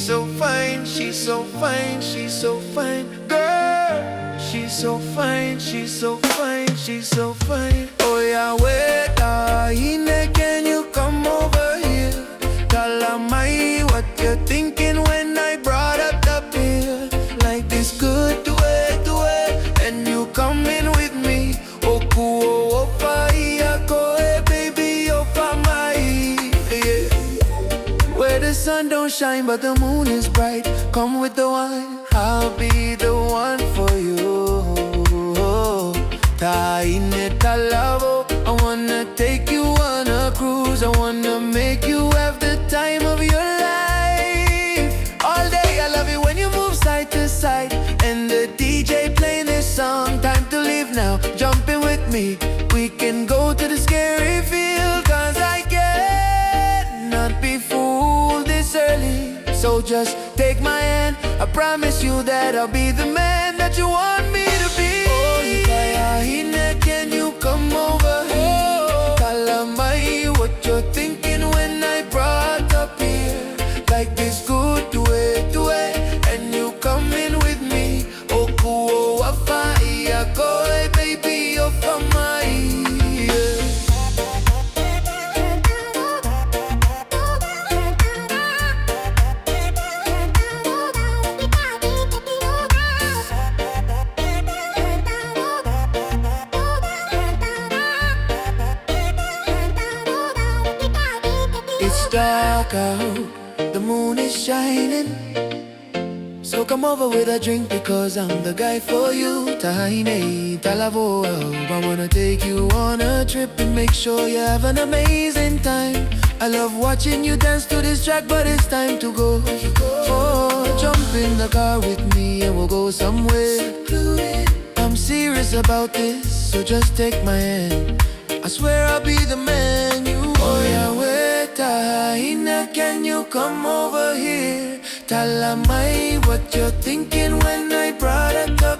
so fine, she's so fine, she's so fine. Girl, she's so fine, she's so fine, she's so fine. Oh yeah, wait, can you come over here? Tell Mai what you're thinking when I brought up the beer. Like this good to it, and you coming with me. Oku Ofa Mai, baby, Ofa Mai. Yeah. Where the sun don't shine but the moon is bright. Come with the wine, I'll be the one for you. Taine talavo, I wanna take you on a cruise. I wanna make you have the time of your life. All day I love it when you move side to side, and the DJ playing this song. Time to leave now, jump in with me. We can go to the scary field, cause I cannot be fooled this early. So just take my hand, I promise you that I'll be the man that you want me to be. Oh, can you come over here? Tell Mai what you're thinking when I brought up here. Like this good to it, and you coming with me. Oku Ofa Mai, baby, Ofa Mai. It's dark out, the moon is shining. So come over with a drink because I'm the guy for you. Tahine, talavo, I wanna take you on a trip and make sure you have an amazing time. I love watching you dance to this track, but it's time to go. Oh, jump in the car with me and we'll go somewhere. I'm serious about this, so just take my hand. I swear I'll be the man you want. Oh yeah, wait, Tahina, can you come over here? Tell Mai what you're thinking when I brought up the